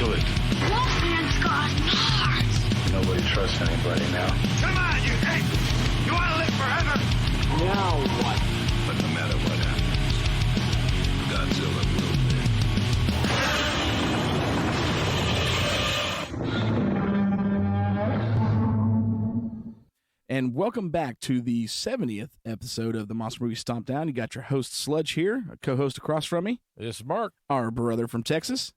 to it. Wolfman's got nards. Nobody trusts anybody now. Come on, you hey! You want to live forever? Now what? But no matter what happens, Godzilla will win. And welcome back to the 70th episode of the Monster Movie Stompdown. You got your host Sludge here, a co-host across from me. This is Mark. Our brother from Texas.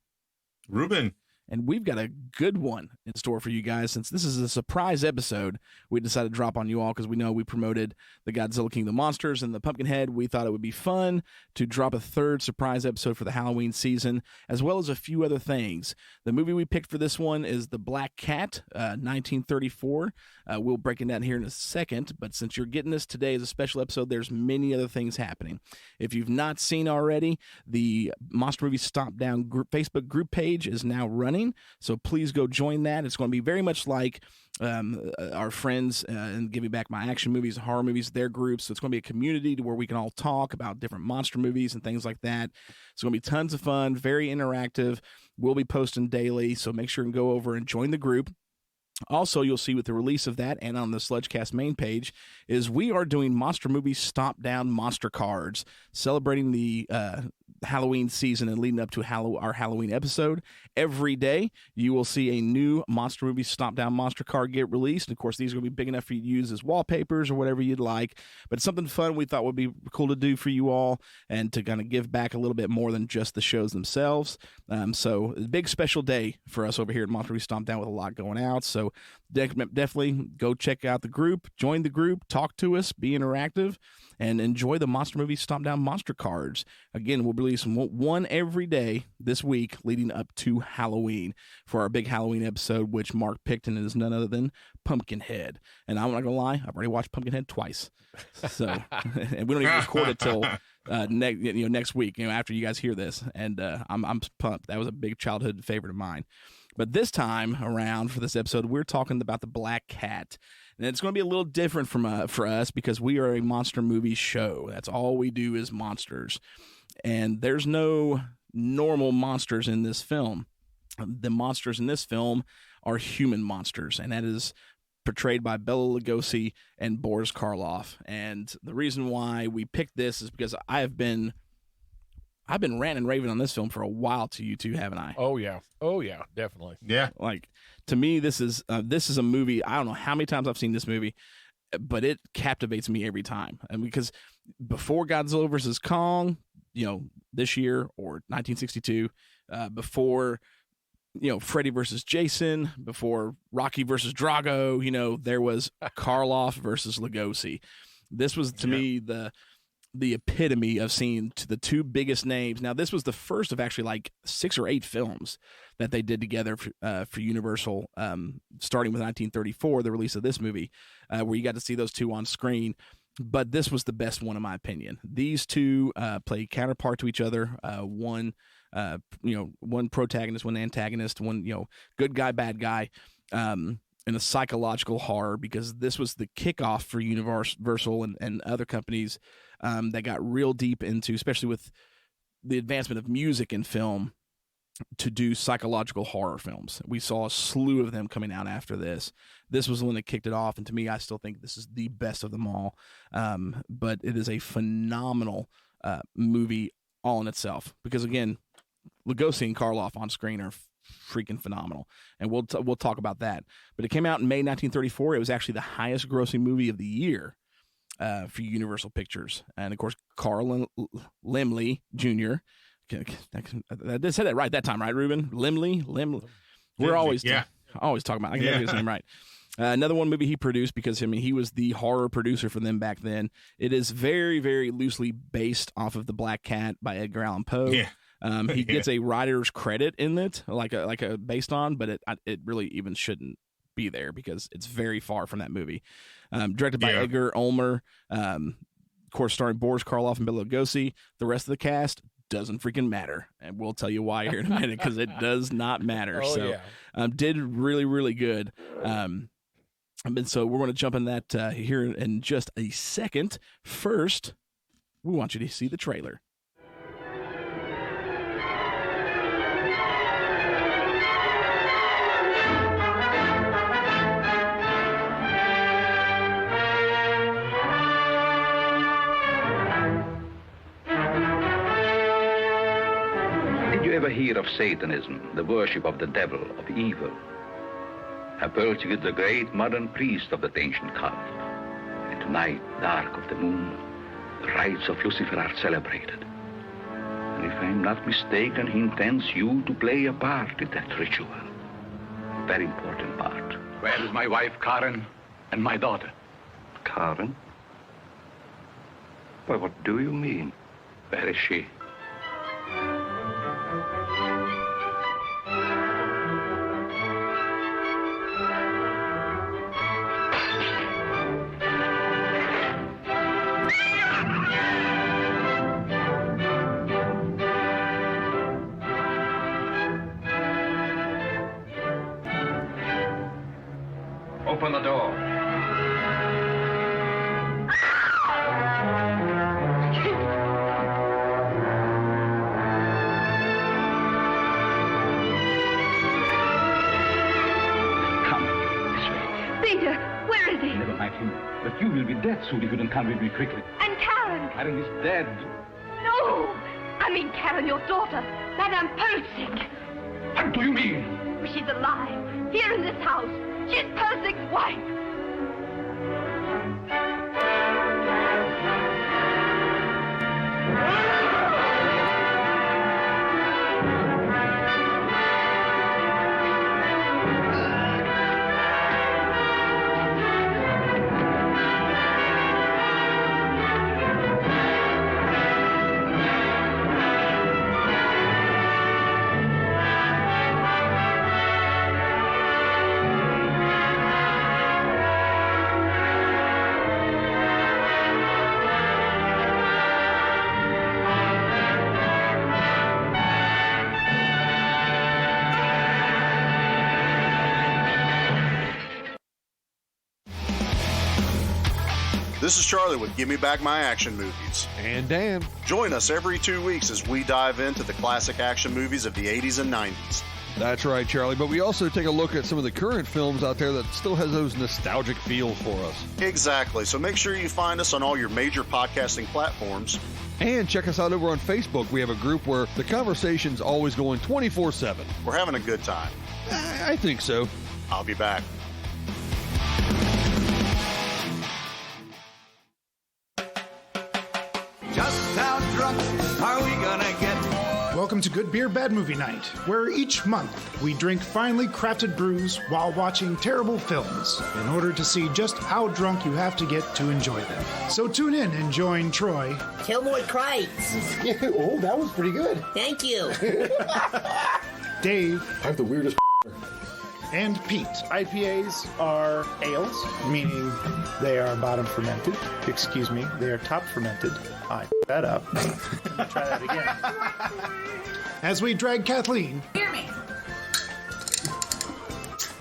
Ruben. And we've got a good one in store for you guys. Since this is a surprise episode, we decided to drop on you all because we know we promoted the Godzilla King of the Monsters and the Pumpkinhead. We thought it would be fun to drop a third surprise episode for the Halloween season, as well as a few other things. The movie we picked for this one is The Black Cat, 1934. We'll break it down here in a second, but since you're getting this today as a special episode, there's many other things happening. If you've not seen already, the Monster Movie Stompdown Facebook group page is now running. So please go join that. It's going to be very much like our friends and Giving Back My Action Movies, horror movies, their groups. So it's going to be a community to where we can all talk about different monster movies and things like that. It's going to be tons of fun, very interactive. We'll be posting daily, so make sure and go over and join the group. Also, you'll see with the release of that and on the Sludgecast main page is we are doing Monster Movie Stompdown Monster Cards, celebrating the Halloween season and leading up to our Halloween episode. Every day, you will see a new Monster Movie Stompdown Monster Card get released. And of course, these are going to be big enough for you to use as wallpapers or whatever you'd like. But it's something fun we thought would be cool to do for you all and to kind of give back a little bit more than just the shows themselves. So a big special day for us over here at Monster Movie Stompdown with a lot going out. So definitely go check out the group, join the group, talk to us, be interactive, and enjoy the Monster Movie Stompdown Monster Cards. Again, we'll release one every day this week leading up to Halloween for our big Halloween episode, which Mark picked, and it is none other than Pumpkinhead. And I'm not going to lie, I've already watched Pumpkinhead twice. So, and we don't even record it till next week, after you guys hear this. And I'm pumped. That was a big childhood favorite of mine. But this time around for this episode, we're talking about The Black Cat. And it's going to be a little different for us because we are a monster movie show. That's all we do is monsters. And there's no normal monsters in this film. The monsters in this film are human monsters, and that is portrayed by Bela Lugosi and Boris Karloff. And the reason why we picked this is because I've been ranting and raving on this film for a while to you two, haven't I? Oh yeah, definitely. Yeah. Like, to me, this is a movie. I don't know how many times I've seen this movie, but it captivates me every time. And because before Godzilla vs. Kong, this year, or 1962, before, Freddy versus Jason, before Rocky versus Drago, there was Karloff versus Lugosi. This was, to me, the epitome of seeing the two biggest names. Now, this was the first of actually like 6 or 8 films that they did together for Universal, starting with 1934, the release of this movie, where you got to see those two on screen. But this was the best one, in my opinion. These two play counterpart to each other. One protagonist, one antagonist, one, good guy, bad guy, in a psychological horror, because this was the kickoff for Universal and other companies that got real deep into, especially with the advancement of music in film, to do psychological horror films. We saw a slew of them coming out after this. This was the one that kicked it off, and to me, I still think this is the best of them all. But it is a phenomenal movie all in itself, because again, Lugosi and Karloff on screen are freaking phenomenal, and we'll talk about that. But it came out in May 1934. It was actually the highest grossing movie of the year for Universal Pictures, and of course, Carl Laemmle Jr. I did say that right that time, right, Ruben? Laemmle. We're always talking about. I can never get his name right. Another one movie he produced, because he was the horror producer for them back then. It is very, very loosely based off of The Black Cat by Edgar Allan Poe. Yeah. He gets a writer's credit in it, like a based on, but it really even shouldn't be there because it's very far from that movie. Directed by Edgar Ulmer, of course, starring Boris Karloff and Bela Lugosi. The rest of the cast doesn't freaking matter, and we'll tell you why here in a minute, because it does not matter. Did really, really good. And so we're going to jump in that here in just a second. First, we want you to see the trailer. ever hear of Satanism, the worship of the devil, of evil? Approaching it, the great modern priest of that ancient cult. And tonight, dark of the moon, the rites of Lucifer are celebrated. And if I'm not mistaken, he intends you to play a part in that ritual. A very important part. Where is my wife, Karen, and my daughter? Karen? Why, what do you mean? Where is she? Open the door. Come, this way. Peter, where is he? Never mind him. But you will be dead soon if you don't come with me quickly. And Karen? Karen is dead. No! I mean Karen, your daughter, Madame Persick. What do you mean? She's alive, here in this house. She's Persick's wife. This is Charlie with Give Me Back My Action Movies. And Dan. Join us every 2 weeks as we dive into the classic action movies of the 80s and 90s. That's right, Charlie. But we also take a look at some of the current films out there that still has those nostalgic feels for us. Exactly. So make sure you find us on all your major podcasting platforms. And check us out over on Facebook. We have a group where the conversation's always going 24/7. We're having a good time. I think so. I'll be back. Just how drunk are we gonna get? Welcome to Good Beer, Bad Movie Night, where each month we drink finely crafted brews while watching terrible films in order to see just how drunk you have to get to enjoy them. So tune in and join Troy. Kilmore Crites. Oh, that was pretty good. Thank you. Dave. I have the weirdest And Pete. IPAs are ales, meaning they are bottom fermented. Excuse me, they are top fermented. I that up. Try that again. As we drag Kathleen, Hear me.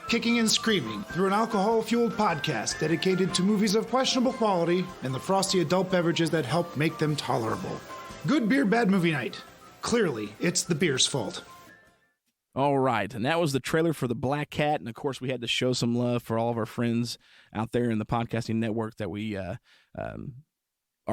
kicking and screaming through an alcohol-fueled podcast dedicated to movies of questionable quality and the frosty adult beverages that help make them tolerable. Good Beer, Bad Movie Night. Clearly, it's the beer's fault. All right, and that was the trailer for The Black Cat, and of course we had to show some love for all of our friends out there in the podcasting network that we are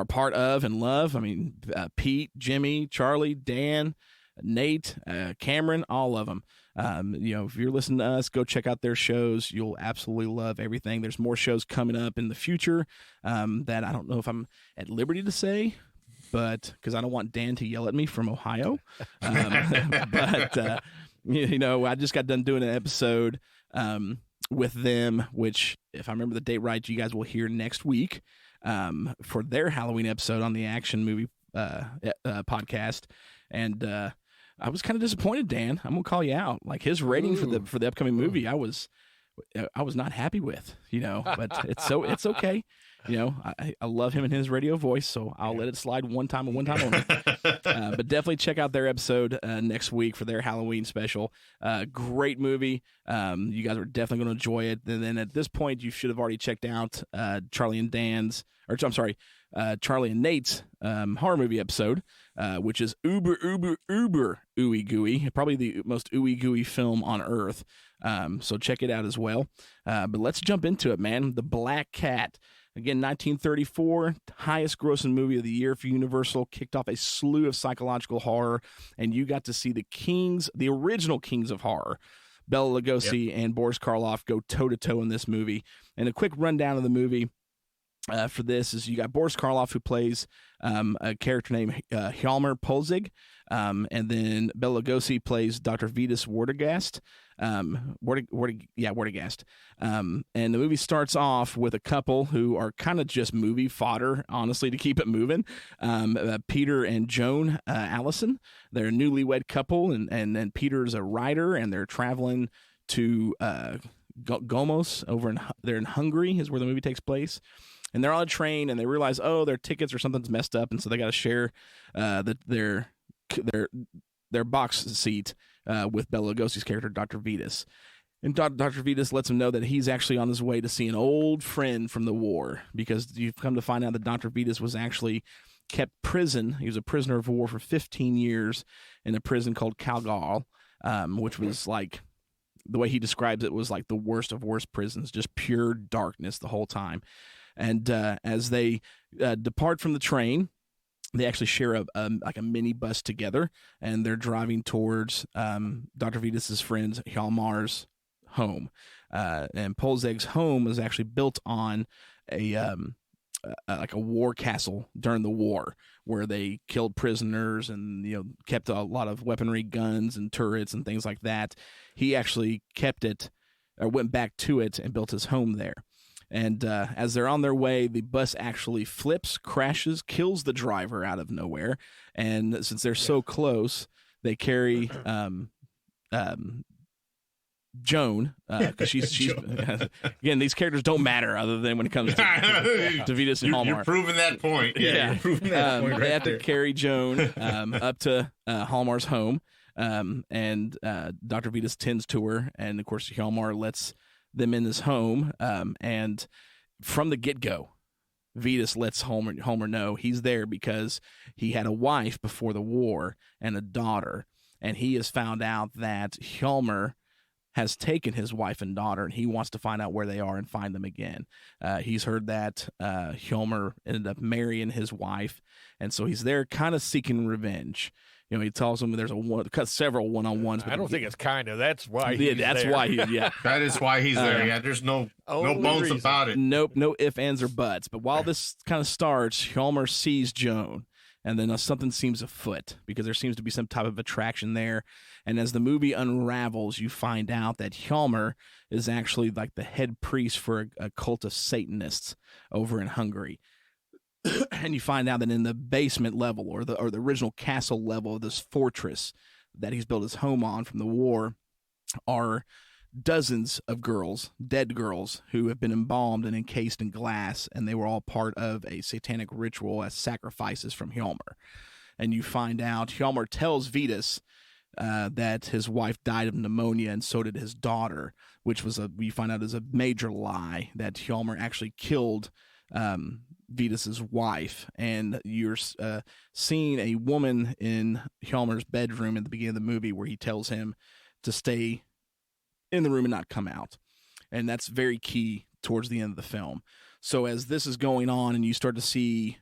part of and love. I mean, Pete, Jimmy, Charlie, Dan, Nate, Cameron, all of them. If you're listening to us, go check out their shows. You'll absolutely love everything. There's more shows coming up in the future that I don't know if I'm at liberty to say, but because I don't want Dan to yell at me from Ohio. But I just got done doing an episode with them, which, if I remember the date right, you guys will hear next week for their Halloween episode on the Action Movie podcast. And I was kind of disappointed, Dan. I'm gonna call you out. Like, his rating for the upcoming movie, I was not happy with. But it's okay. I love him and his radio voice, so I'll let it slide one time and one time only. But definitely check out their episode next week for their Halloween special. Great movie. You guys are definitely going to enjoy it. And then at this point, you should have already checked out Charlie and Nate's horror movie episode, which is uber ooey gooey, probably the most ooey gooey film on earth. So check it out as well. But let's jump into it, man. The Black Cat. Again, 1934, highest grossing movie of the year for Universal, kicked off a slew of psychological horror, and you got to see the original kings of horror, Bela Lugosi and Boris Karloff, go toe-to-toe in this movie. And a quick rundown of the movie for this is you got Boris Karloff, who plays a character named Hjalmar Polzig, and then Bela Lugosi plays Dr. Vitas Wardegast. Wardegast. And the movie starts off with a couple who are kind of just movie fodder, honestly, to keep it moving. Peter and Joan Allison. They're a newlywed couple, and Peter's a writer, and they're traveling to Gomos they're in Hungary, is where the movie takes place. And they're on a train, and they realize, their tickets or something's messed up, and so they got to share their box seat with Bela Lugosi's character, Dr. Vitas. And Dr. Vitas lets him know that he's actually on his way to see an old friend from the war, because you've come to find out that Dr. Vitas was actually kept prison. He was a prisoner of war for 15 years in a prison called Kalgal, which was like, the way he describes it, was like the worst of worst prisons, just pure darkness the whole time. And as they depart from the train, they actually share a mini bus together, and they're driving towards Dr. Vitas's friend Hjalmar's home. And Polzig's home was actually built on a war castle during the war, where they killed prisoners and kept a lot of weaponry, guns and turrets and things like that. He actually kept it, or went back to it, and built his home there. And as they're on their way, the bus actually flips, crashes, kills the driver out of nowhere. And since they're so close, they carry Joan, because she's again, these characters don't matter other than when it comes to Vitas and Hjalmar. You're proving that point. Yeah, you're proving that point. They have to carry Joan up to Hjalmar's home, and Dr. Vitas tends to her, and of course Hjalmar lets them in his home, and from the get-go, Vitas lets Hjalmar know he's there because he had a wife before the war and a daughter, and he has found out that Hjalmar has taken his wife and daughter, and he wants to find out where they are and find them again. He's heard that Hjalmar ended up marrying his wife, and so he's there kind of seeking revenge. He tells them there's several one-on-ones. I don't think it's kind of. That's why. Why. That is why he's there. Yeah, there's no bones reason about it. Nope, no ifs, ands, or buts. But while this kind of starts, Hjalmar sees Joan, and then something seems afoot, because there seems to be some type of attraction there. And as the movie unravels, you find out that Hjalmar is actually like the head priest for a cult of Satanists over in Hungary. And you find out that in the basement level, or the original castle level of this fortress that he's built his home on from the war, are dozens of girls, dead girls, who have been embalmed and encased in glass, and they were all part of a satanic ritual as sacrifices from Hjalmar. And you find out Hjalmar tells Vitas that his wife died of pneumonia, and so did his daughter, which was we find out is a major lie, that Hjalmar actually killed Vitas's wife. And you're seeing a woman in Hjalmar's bedroom at the beginning of the movie, where he tells him to stay in the room and not come out. And that's very key towards the end of the film. So as this is going on, and you start to see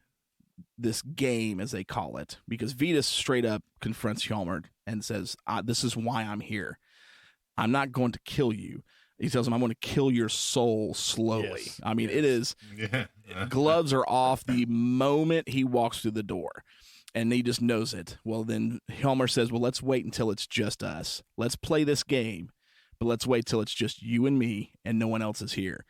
this game, as they call it, because Vitas straight up confronts Hjalmar and says, this is why I'm here. I'm not going to kill you. He tells him, I'm going to kill your soul slowly. Yes. I mean, it is, gloves are off the moment he walks through the door, and he just knows it. Well, then Hjalmar says, well, let's wait until it's just us. Let's play this game, but let's wait till it's just you and me and no one else is here.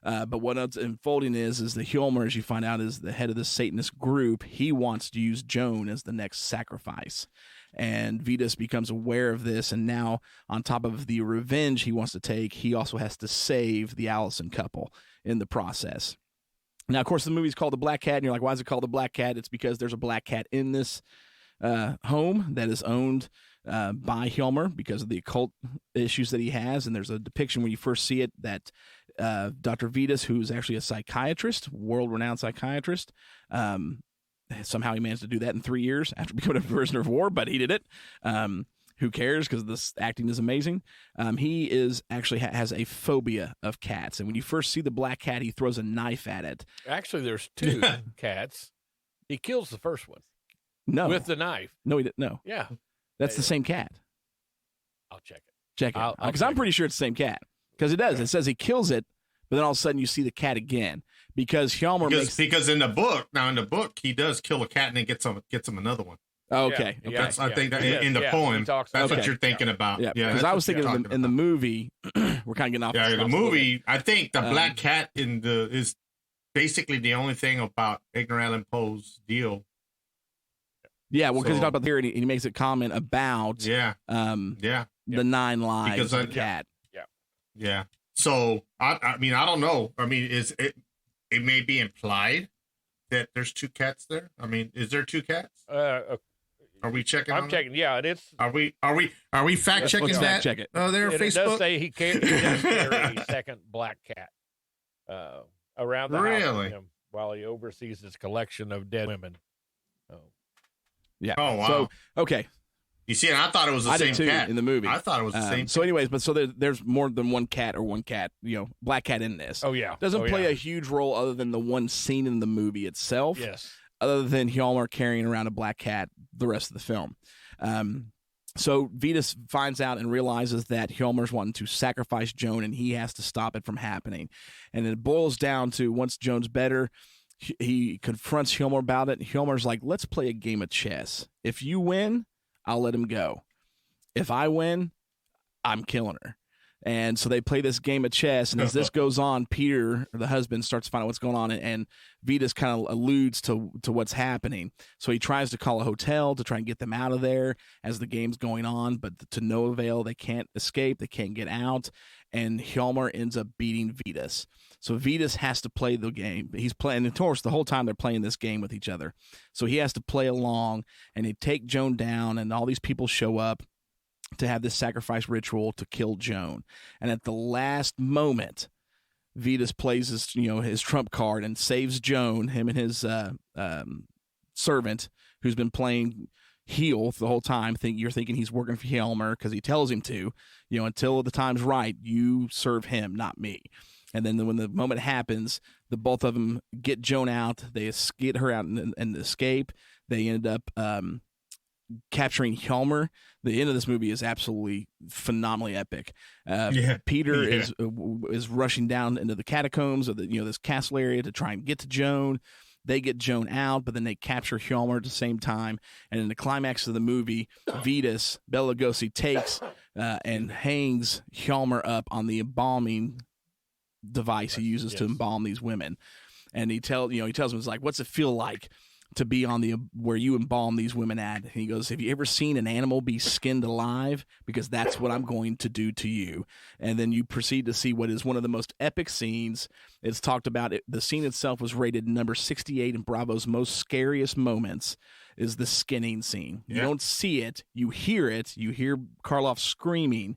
But what else unfolding is that Hjalmar, as you find out, is the head of the Satanist group. He wants to use Joan as the next sacrifice. And Vitas becomes aware of this, and now, on top of the revenge he wants to take, he also has to save the Allison couple in the process. Now, of course, the movie's called The Black Cat, and you're like, why is it called The Black Cat? It's because there's a black cat in this home that is owned by Hjalmar because of the occult issues that he has. And there's a depiction when you first see it that Dr. Vitas, who's actually a psychiatrist, world-renowned psychiatrist, somehow he managed to do that in 3 years after becoming a prisoner of war, but he did it. who cares? Because this acting is amazing. He is actually has a phobia of cats, and when you first see the black cat, he throws a knife at it. Actually, there's 2 cats. He kills the first one. No, with the knife. No, he didn't. No, yeah, that's the same cat. I'll check it. Check it, because I'm pretty sure it's the same cat. Because it does. It says he kills it, but then all of a sudden you see the cat again. Because Hjalmar because in the book he does kill a cat and then gets him another one. Okay. I think that in the poem, that's what you're thinking about. Yeah, because I was thinking in the movie, we're kind of getting off. Yeah, the movie, I think the black cat is basically the only thing about Edgar Allan Poe's deal. Yeah, well, because he talked about here, and he makes a comment about the 9 lives of the cat. Yeah. So I mean, I don't know. I mean, it may be implied that there's 2 cats there. I mean, is there 2 cats? Are we checking? I'm checking. Yeah, it is. Are we fact checking that? Fact check it. Oh, there, Facebook. It does say he does carry a second black cat around the house with him while he oversees his collection of dead women. Yeah. Oh wow. So okay. You see, and I thought it was the same cat in the movie. I thought it was the same. So, anyways, there's more than one cat, black cat in this. Oh yeah. Doesn't play a huge role other than the one scene in the movie itself. Yes. Other than Hjalmar carrying around a black cat the rest of the film. So Vitas finds out and realizes that Hjalmar's wanting to sacrifice Joan, and he has to stop it from happening. And it boils down to, once Joan's better, he confronts Hjalmar about it. Hjalmar's like, let's play a game of chess. If you win, I'll let him go. If I win, I'm killing her. And so they play this game of chess, and as this goes on, Peter, the husband, starts to find out what's going on, and Vitas kind of alludes to what's happening. So he tries to call a hotel to try and get them out of there as the game's going on, but to no avail. They can't escape. They can't get out, and Hjalmar ends up beating Vitas. So Vitas has to play the game. He's playing, of course, the whole time they're playing this game with each other. So he has to play along, and they take Joan down, and all these people show up to have this sacrifice ritual to kill Joan. And at the last moment, Vitas plays his trump card and saves Joan, him and his servant, who's been playing heel the whole time. You're thinking he's working for Hjalmar because he tells him to, until the time's right, you serve him, not me. And then when the moment happens, the both of them get Joan out. They get her out and escape. They end up capturing Hjalmar. The end of this movie is absolutely phenomenally epic. Peter is rushing down into the catacombs of this castle area to try and get to Joan. They get Joan out, but then they capture Hjalmar at the same time. And in the climax of the movie, Vitas, Bela Lugosi, takes and hangs Hjalmar up on the embalming device he uses to embalm these women. And he tells him, it's like, what's it feel like to be on where you embalm these women at? And he goes, have you ever seen an animal be skinned alive? Because that's what I'm going to do to you. And then you proceed to see what is one of the most epic scenes. It's talked about. The scene itself was rated number 68 in Bravo's most scariest moments, is the skinning scene. You don't see it. You hear it. You hear Karloff screaming,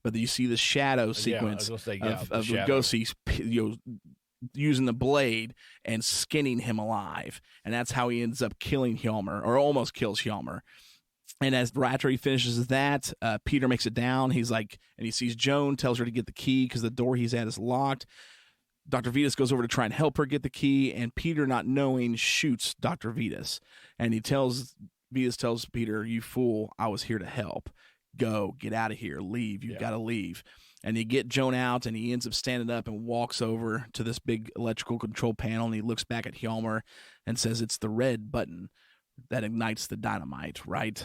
but you see the shadow sequence of Lugosi, using the blade and skinning him alive. And that's how he ends up killing Hjalmar, or almost kills Hjalmar. And after he finishes that, Peter makes it down. He's like, and he sees Joan, tells her to get the key because the door he's at is locked. Dr. Vitas goes over to try and help her get the key, and Peter, not knowing, shoots Dr. Vitas. And Vitas tells Peter, you fool, I was here to help. Go, get out of here, leave. You've got to leave. And he get Joan out, and he ends up standing up and walks over to this big electrical control panel, and he looks back at Hjalmar and says, it's the red button that ignites the dynamite, right?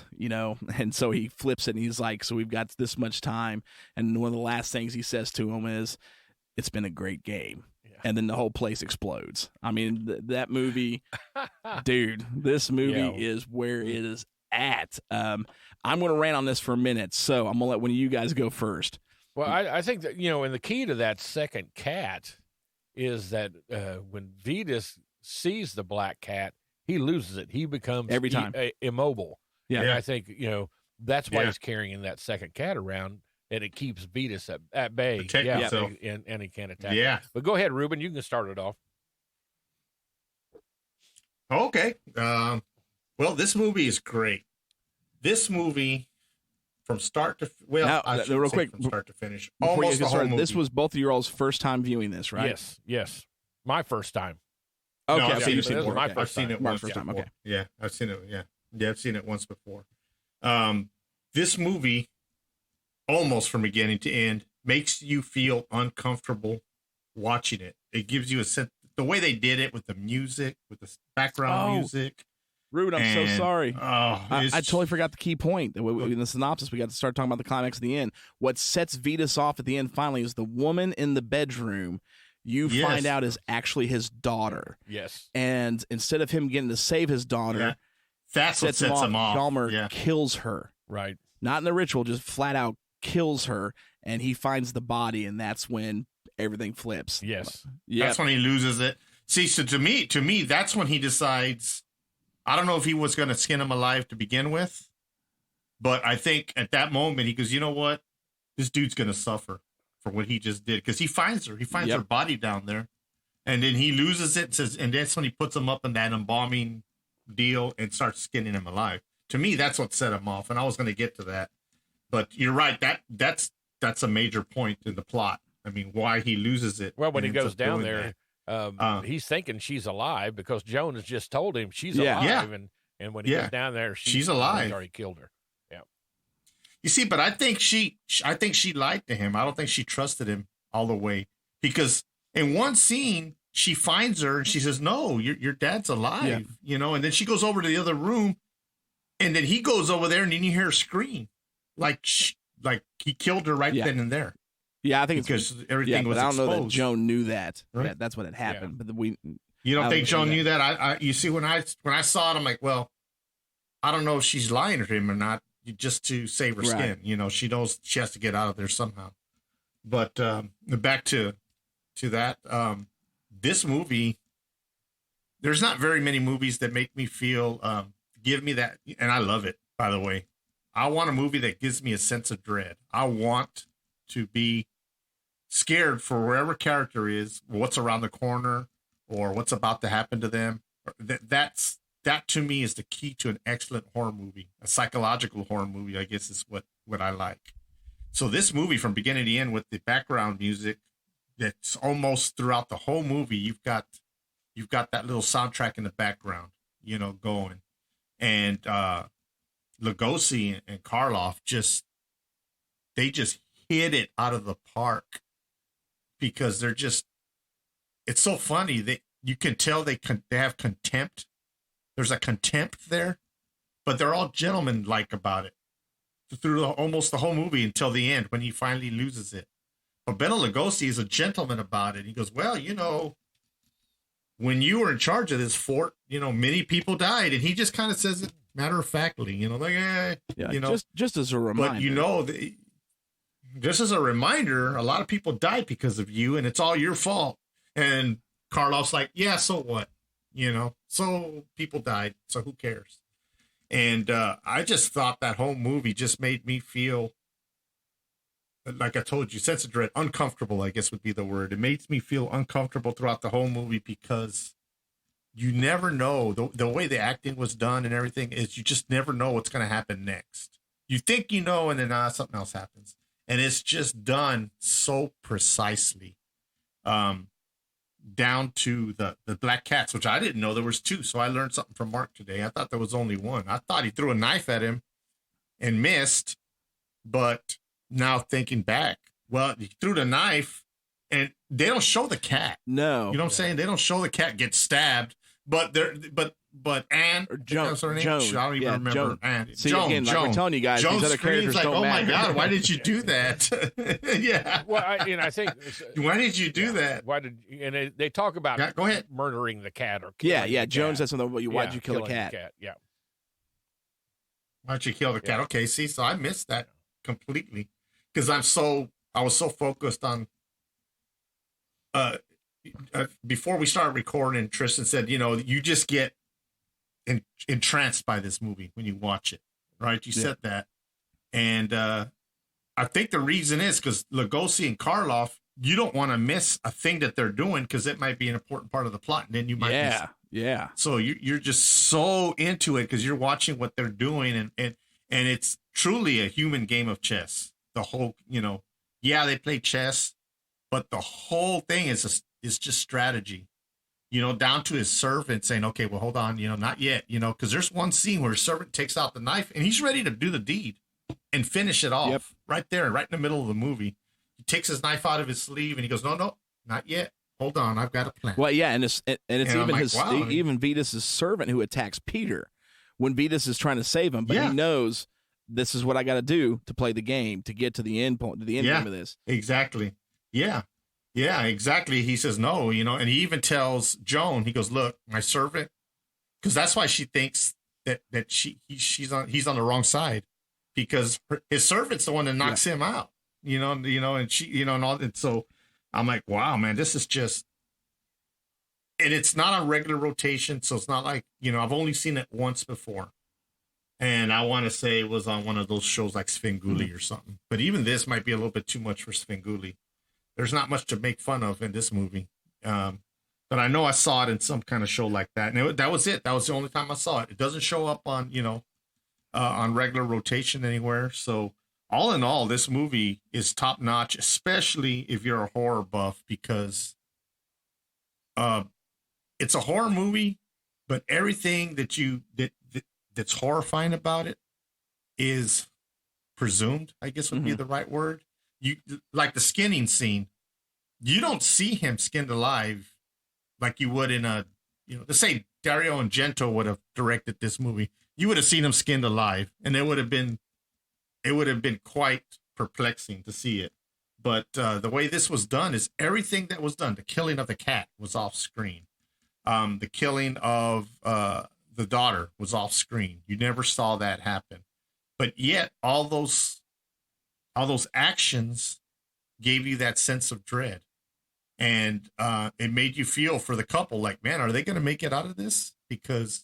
And so he flips it, and he's like, so we've got this much time. And one of the last things he says to him is, it's been a great game. And then the whole place explodes. I mean, that movie, dude, this movie is where it is at. I'm going to rant on this for a minute, so I'm going to let one of you guys go first. Well, I think that, and the key to that second cat is that when Vitas sees the black cat, he loses it. He becomes every time immobile. Yeah. And I think, that's why he's carrying that second cat around, and it keeps Vitas at bay. And he can't attack him. But go ahead, Ruben. You can start it off. Okay. Well, this movie is great. This movie from start to real quick from start to finish. Before Almost you the get whole started, movie. this was both of your all's first time viewing this, right? Yes. My first time. Okay, No, I've so seen you've it seen it before. before. my Okay. I've seen it Mark's once first time. before. Okay. Yeah, I've seen it. Yeah, I've seen it once before. This movie, almost from beginning to end, makes you feel uncomfortable watching it. It gives you a sense, the way they did it with the music, with the background music. Rude, I'm so sorry. I It's- totally forgot the key point. In the synopsis, we got to start talking about the climax at the end. What sets Vetus off at the end finally is the woman in the bedroom you Yes. find out is actually his daughter. Yes. And instead of him getting to save his daughter, that's what sets him off. Dahmer Yeah. kills her. Right. Not in the ritual, just flat out kills her, and he finds the body, and that's when everything flips. Yes. Yeah. That's when he loses it. See, so to me, that's when he decides. I don't know if he was going to skin him alive to begin with, but I think at that moment he goes, you know what, this dude's going to suffer for what he just did, because he finds her. He finds her body down there, and then he loses it. And that's when he puts him up in that embalming deal and starts skinning him alive. To me, that's what set him off, and I was going to get to that, but you're right. That's a major point in the plot. I mean, why he loses it. Well, when he and ends goes up down doing there, that. he's thinking she's alive because Joan has just told him she's Yeah. alive, Yeah. and when he goes down there, she's alive. He's already killed her. Yeah. You see, but I think she lied to him. I don't think she trusted him all the way, because in one scene she finds her and she says, "No, your dad's alive," and then she goes over to the other room, and then he goes over there, and then you hear her scream, like he killed her right then and there. Yeah, I think because everything was but I don't exposed. know that Joan knew that. Right. That's what had happened. But You don't think Joan knew knew that? I you see, when I saw it, I'm like, well, I don't know if she's lying to him or not, just to save her Right. skin. She knows she has to get out of there somehow. But back to that, this movie, there's not very many movies that make me feel, give me that, and I love it, by the way. I want a movie that gives me a sense of dread. I want to be scared for wherever character is, what's around the corner, or what's about to happen to them. That to me is the key to an excellent horror movie. A psychological horror movie, I guess, is what I like. So this movie, from beginning to end, with the background music that's almost throughout the whole movie, you've got that little soundtrack in the background, going. And Lugosi and Karloff just hit it out of the park, because it's so funny that you can tell they have contempt. There's a contempt there, but they're all gentlemen-like about it through almost the whole movie until the end, when he finally loses it. But Bela Lugosi is a gentleman about it. He goes, well, when you were in charge of this fort, many people died, and he just kind of says it matter-of-factly, just as a reminder. But this is a reminder, a lot of people died because of you, and it's all your fault. And Karloff's like, yeah, so what? So people died, so who cares? And I just thought that whole movie just made me feel, like I told you, sense of dread, uncomfortable, I guess would be the word. It makes me feel uncomfortable throughout the whole movie, because you never know. The way the acting was done and everything is, you just never know what's going to happen next. You think and then something else happens. And it's just done so precisely, down to the black cats, which I didn't know there was two. So I learned something from Mark today. I thought there was only one. I thought he threw a knife at him and missed. But now thinking back, well, he threw the knife, and they don't show the cat. No, you know what I'm saying? They don't show the cat get stabbed. But Anne, Joan, I don't even remember. Joan. Anne. See, Joan, again, like Joan. we're telling you guys, Joan these other characters like, don't oh matter. my God, why did you do that? Yeah. Well, I think. Why did you do that? Why did? And they talk about go ahead. murdering the cat or Yeah. the Joan cat. said something about why'd you kill the killing cat? Yeah. Why'd you kill the cat? Okay, see, so I missed that completely, because I was so focused on. Before we started recording, Tristan said, you just get entranced by this movie when you watch it, right? You said that. And I think the reason is because Lugosi and Karloff, you don't want to miss a thing that they're doing, because it might be an important part of the plot, and then you might miss it. Yeah. So you're just so into it because you're watching what they're doing, and truly a human game of chess. The whole, yeah, they play chess, but the whole thing is just strategy. Down to his servant saying, okay, well, hold on, not yet, because there's one scene where his servant takes out the knife and he's ready to do the deed and finish it off right there, right in the middle of the movie. He takes his knife out of his sleeve and he goes, no, not yet. Hold on, I've got a plan. Well, yeah, and it's even like, his wow. even Vetus's servant who attacks Peter when Vetus is trying to save him, but he knows this is what I got to do to play the game to get to the end point, to the end game of this. Exactly. Yeah, exactly. He says no, and he even tells Joan. He goes, "Look, my servant," because that's why she thinks that he's on the wrong side, because his servant's the one that knocks him out. And she, and all. And so I'm like, wow, man, this is just. And it's not on regular rotation, so it's not like, I've only seen it once before. And I want to say it was on one of those shows like Svengoolie or something. But even this might be a little bit too much for Svengoolie. There's not much to make fun of in this movie. But I know I saw it in some kind of show like that. And that was it. That was the only time I saw it. It doesn't show up on, on regular rotation anywhere. So all in all, this movie is top notch, especially if you're a horror buff, because it's a horror movie, but everything that's horrifying about it is presumed, I guess would be the right word. You like the skinning scene. You don't see him skinned alive like you would in a, let's say Dario Argento would have directed this movie. You would have seen him skinned alive, and it would have been quite perplexing to see it. But the way this was done is everything that was done. The killing of the cat was off screen. The killing of the daughter was off screen. You never saw that happen. But yet all those actions gave you that sense of dread. And it made you feel for the couple like, man, are they going to make it out of this? Because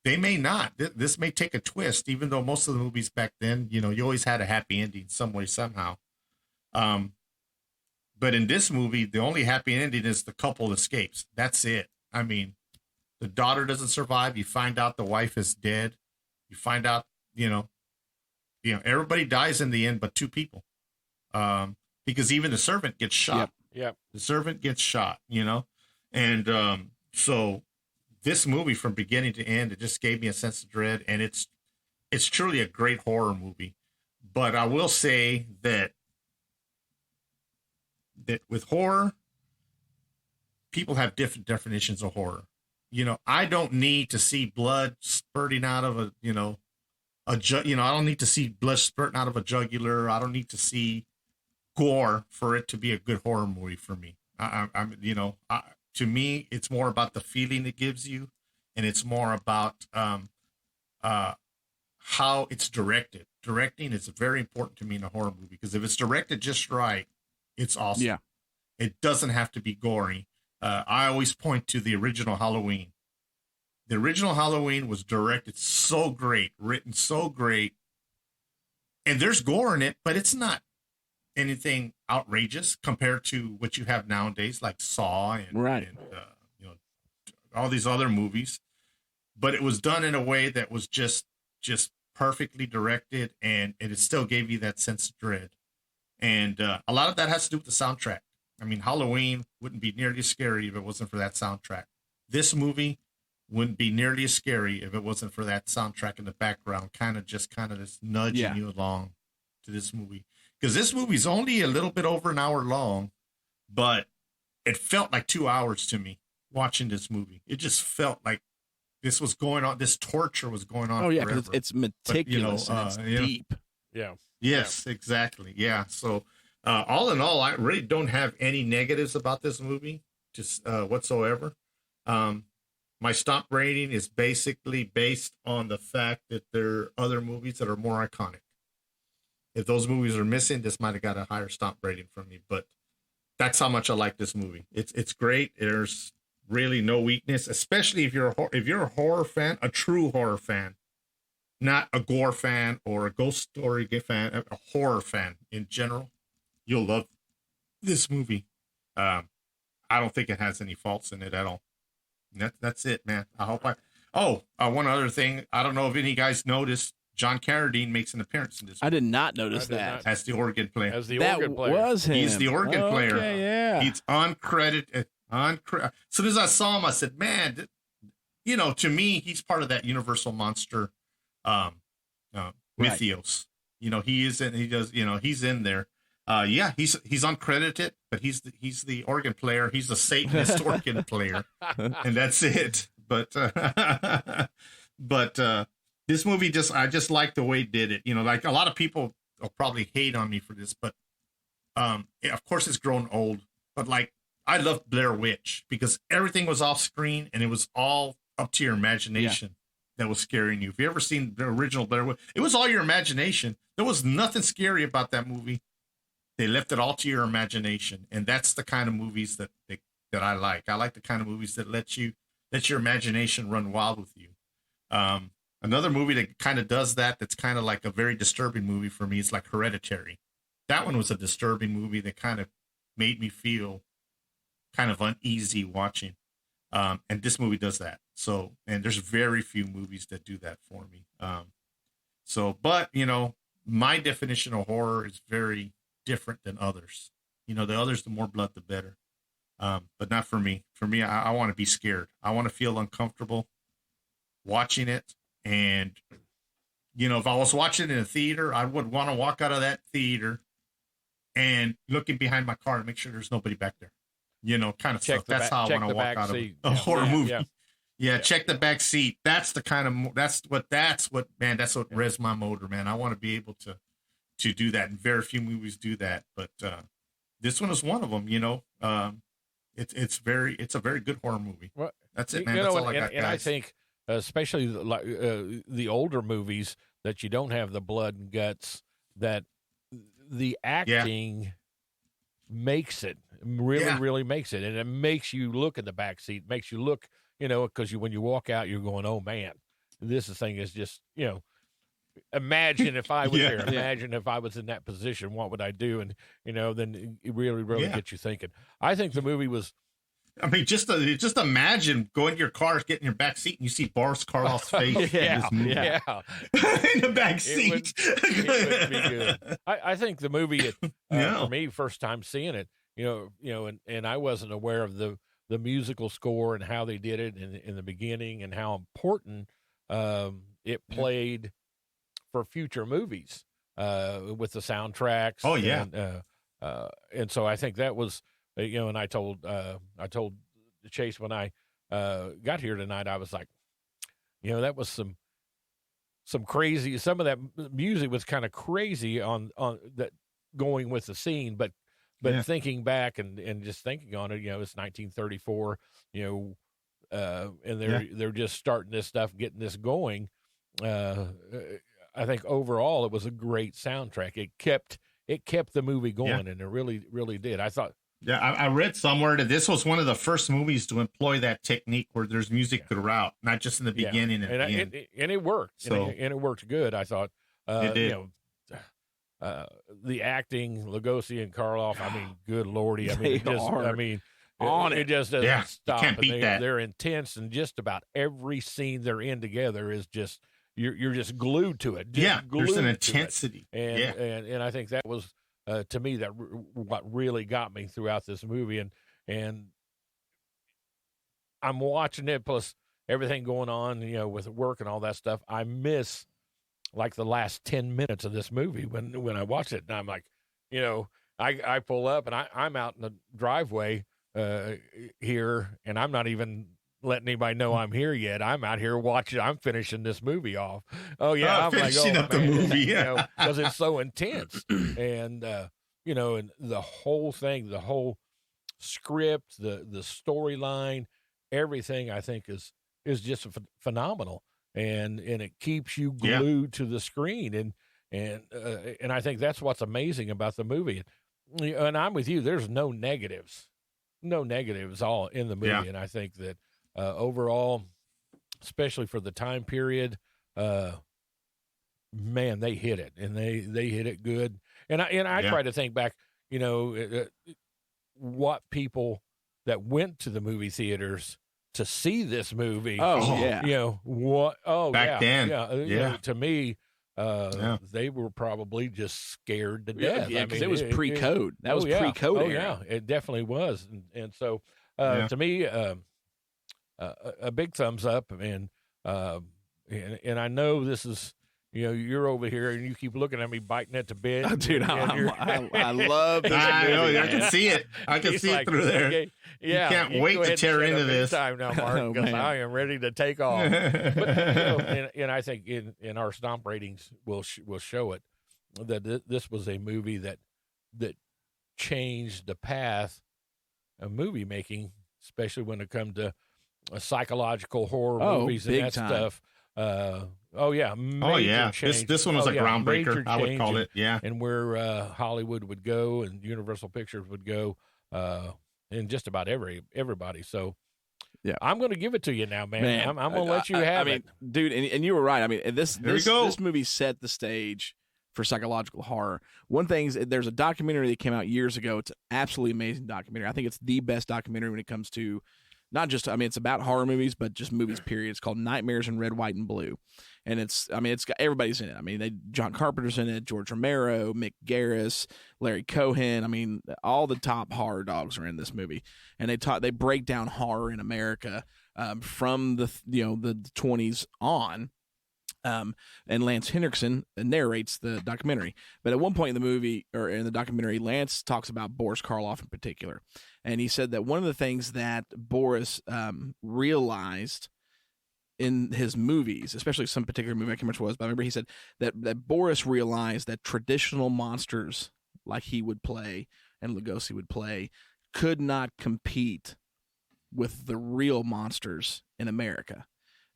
they may not. This may take a twist, even though most of the movies back then, you always had a happy ending some way, somehow. But in this movie, the only happy ending is the couple escapes. That's it. I mean, the daughter doesn't survive. You find out the wife is dead. You find out, everybody dies in the end, but two people. Because even the servant gets shot. Yep. The servant gets shot, And so this movie from beginning to end, it just gave me a sense of dread. And it's truly a great horror movie. But I will say that with horror, people have different definitions of horror. I don't need to see blood spurting out of a I don't need to see blood spurting out of a jugular. I don't need to see gore for it to be a good horror movie for me. To me, it's more about the feeling it gives you, and it's more about how it's directed. Directing is very important to me in a horror movie, because if it's directed just right, it's awesome. Yeah. It doesn't have to be gory. I always point to the original Halloween. The original Halloween was directed so great, written so great, and there's gore in it, but it's not anything outrageous compared to what you have nowadays, like Saw and all these other movies. But it was done in a way that was just perfectly directed, and it still gave you that sense of dread. And a lot of that has to do with the soundtrack. I mean, Halloween wouldn't be nearly as scary if it wasn't for that soundtrack. This movie wouldn't be nearly as scary if it wasn't for that soundtrack in the background, kind of just nudging you along to this movie. Because this movie's only a little bit over an hour long, but it felt like 2 hours to me watching this movie. It just felt like this was going on. This torture was going on. Oh yeah, forever. because it's meticulous and it's deep. Yeah. Yes, exactly. Yeah. So all in all, I really don't have any negatives about this movie, just whatsoever. My stomp rating is basically based on the fact that there are other movies that are more iconic. If those movies are missing, this might have got a higher stomp rating from me, but that's how much I like this movie. It's great. There's really no weakness, especially if you're a horror fan, a true horror fan, not a gore fan or a ghost story fan, a horror fan in general. You'll love this movie. I don't think it has any faults in it at all. That's it, man. I hope one other thing. I don't know if any guys noticed, John Carradine makes an appearance in this. I did not notice I did that. not. As the organ player. As the That organ player. was him. He's the organ player. Okay, yeah. He's uncredited. As soon as I saw him, I said, "Man, to me, he's part of that Universal Monster mythos. He is in. He does. He's in there. He's uncredited, but he's the organ player. He's the Satanist organ player, and that's it. But this movie I just like the way it did it. Like a lot of people will probably hate on me for this, but of course it's grown old. But like I loved Blair Witch because everything was off screen and it was all up to your imagination that was scaring you. If you ever seen the original Blair Witch, it was all your imagination. There was nothing scary about that movie. They left it all to your imagination, and that's the kind of movies that I like. I like the kind of movies that let your imagination run wild with you. Another movie that kind of does that, that's kind of like a very disturbing movie for me, is like Hereditary. That one was a disturbing movie that kind of made me feel kind of uneasy watching. And this movie does that. So, and there's very few movies that do that for me. But my definition of horror is very different than others. The others, the more blood, the better. But not for me. For me, I want to be scared. I want to feel uncomfortable watching it. And, if I was watching it in a theater, I would want to walk out of that theater and looking behind my car to make sure there's nobody back there. Kind of stuff. That's how I want to walk out of a horror movie. Yeah, check the back seat. That's the kind of, that's what revs my motor, man. I want to be able to do that. And very few movies do that. But this one is one of them, It's a very good horror movie. Well, that's it, man. That's all I got, and guys. I think, especially the older movies that you don't have the blood and guts, that the acting makes it really makes it, and it makes you look in the back seat, makes you look, because when you walk out, you're going, oh man, this thing is just, imagine if I was there, imagine if I was in that position, what would I do? And then it really gets you thinking. I think the movie was. I mean, just imagine going to your car, getting in your back seat, and you see Boris Karloff's face in the back seat. It would be good. I think the movie, for me, first time seeing it, and I wasn't aware of the musical score and how they did it in the beginning and how important it played for future movies with the soundtracks. Oh yeah, and so I think that was. And I told Chase when I got here tonight, I was like, that was some crazy. Some of that music was kind of crazy on that going with the scene, but thinking back and just thinking on it, it's 1934, and they're just starting this stuff, getting this going. I think overall it was a great soundtrack. It kept the movie going, and it really, really did. I thought. Yeah, I read somewhere that this was one of the first movies to employ that technique where there's music throughout, not just in the beginning and the end. And it worked. So, and it worked good, I thought. It did. The acting, Lugosi and Karloff, I mean, good Lordy. I mean, it just doesn't stop. You can't beat that. They're intense, and just about every scene they're in together is just, you're just glued to it. There's an intensity. And I think that was, to me, that what really got me throughout this movie, and I'm watching it, plus everything going on, with work and all that stuff. I miss like the last 10 minutes of this movie when I watch it, and I'm like, I pull up and I'm out in the driveway here, and I'm not even letting anybody know I'm here yet. I'm out here watching. I'm finishing this movie off. Oh yeah, I'm finishing like, up the movie, because it's so intense, and and the whole thing, the whole script, the storyline, everything I think is just phenomenal, and it keeps you glued to the screen, and I think that's what's amazing about the movie. And I'm with you. There's no negatives all in the movie, and I think that. Overall, especially for the time period, man, they hit it, and they hit it good. And I try to think back, what people that went to the movie theaters to see this movie. Oh yeah, what? Oh, back then, to me, they were probably just scared to death. Yeah, because it was pre-code. That was pre-code. Oh, yeah, it definitely was. And so, to me, a big thumbs up. And I know this is, you're over here and you keep looking at me biting at the bit. Oh, dude, I love this movie. I know. I can see it. I can see it through there. Okay, yeah, you can't wait to tear into this. Time now, Mark, because I am ready to take off. But, and I think in our Stomp ratings, we'll show it that this was a movie that changed the path of movie making, especially when it comes to psychological horror movies and that stuff. Change. This one was a groundbreaker, I would call it. Yeah. And where Hollywood would go and Universal Pictures would go, and just about everybody. So yeah, I'm going to give it to you now, man. I'm going to let you have it. Dude, and you were right. I mean, this movie set the stage for psychological horror. One thing is, there's a documentary that came out years ago. It's an absolutely amazing documentary. I think it's the best documentary when it comes to not just, it's about horror movies, but just movies, period. It's called Nightmares in Red, White, and Blue. And it's got everybody's in it. John Carpenter's in it, George Romero, Mick Garris, Larry Cohen. All the top horror dogs are in this movie. And they break down horror in America from the 20s on. And Lance Henriksen narrates the documentary. But at one point in the movie, or in the documentary, Lance talks about Boris Karloff in particular. And he said that one of the things that Boris realized in his movies, especially some particular movie, I can't remember what it was, but I remember he said that Boris realized that traditional monsters like he would play and Lugosi would play could not compete with the real monsters in America.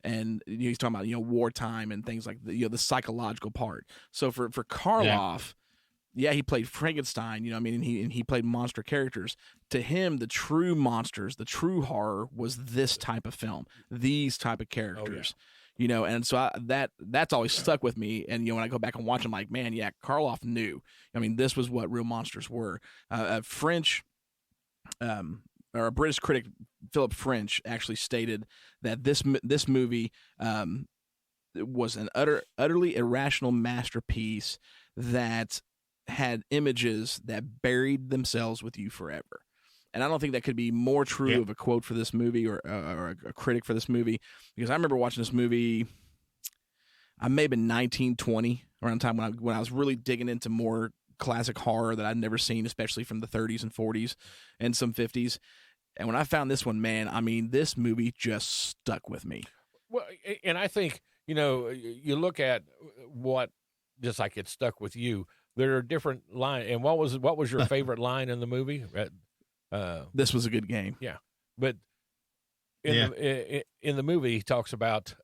And he's talking about wartime and things like the psychological part. So for Karloff, he played Frankenstein, and he played monster characters. To him, the true monsters, the true horror was this type of film, these type of characters. And so that's always stuck with me. And when I go back and watch, I'm like, man, yeah, Karloff knew. This was what real monsters were. A British critic, Philip French, actually stated that this movie was an utterly irrational masterpiece that had images that buried themselves with you forever. And I don't think that could be more true of a quote for this movie or a critic for this movie, because I remember watching this movie, I may have been 19, 20, around the time when I was really digging into more classic horror that I'd never seen, especially from the 30s and 40s and some 50s. And when I found this one, man, this movie just stuck with me. Well, and I think, you look at what, just like it stuck with you, there are different lines. And what was your favorite line in the movie? This was a good game. Yeah. But in the movie, he talks about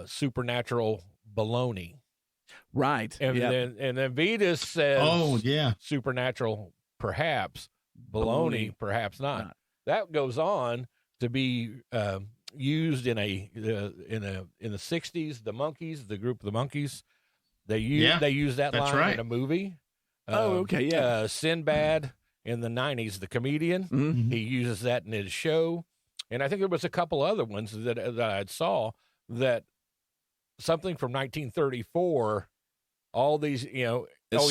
supernatural baloney. Right. And then Vetus says, supernatural perhaps, baloney perhaps not. That goes on to be used in the 60s. The Monkees, the group of the Monkees, they use that line in a movie. Sinbad in the 90s, the comedian, he uses that in his show. And I think there was a couple other ones that I saw that something from 1934, all these, still all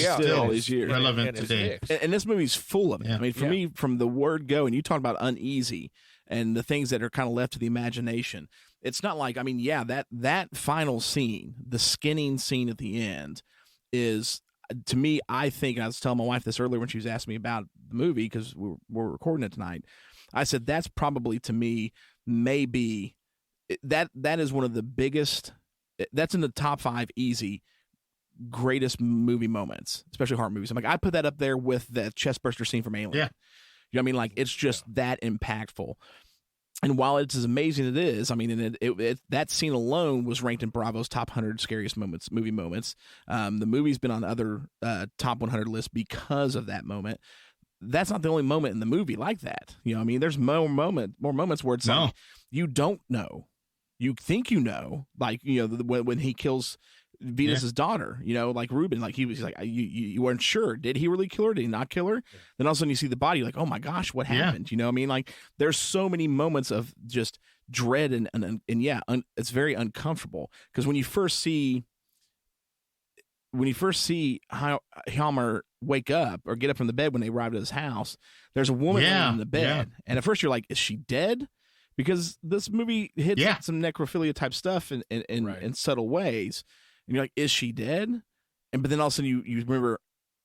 these years relevant today. And this movie's full of it. For me, from the word go, and you talk about uneasy and the things that are kind of left to the imagination. It's not like, that final scene, the skinning scene at the end, is, to me, I think, and I was telling my wife this earlier when she was asking me about the movie, because we're recording it tonight. I said, that's probably, to me, maybe that is one of the biggest, that's in the top 5 easy greatest movie moments, especially horror movies. I'm like, I put that up there with the chestburster scene from Alien. Yeah. You know what I mean? Like, it's just that impactful. And while it's as amazing as it is, that scene alone was ranked in Bravo's top 100 scariest movie moments. The movie's been on other top 100 lists because of that moment. That's not the only moment in the movie like that. There's more moments where it's like, you don't know. You think you know, like, when he kills Venus's daughter, like Ruben, like he was like, you weren't sure. Did he really kill her? Did he not kill her? Then all of a sudden you see the body, like, oh my gosh, what happened? Like, there's so many moments of just dread and it's very uncomfortable, because when you first see when you first see Hjalmar wake up or get up from the bed when they arrived at his house, there's a woman laying in the bed. And at first you're like, is she dead? Because this movie hits some necrophilia type stuff in subtle ways. And you're like, is she dead? But then all of a sudden you remember,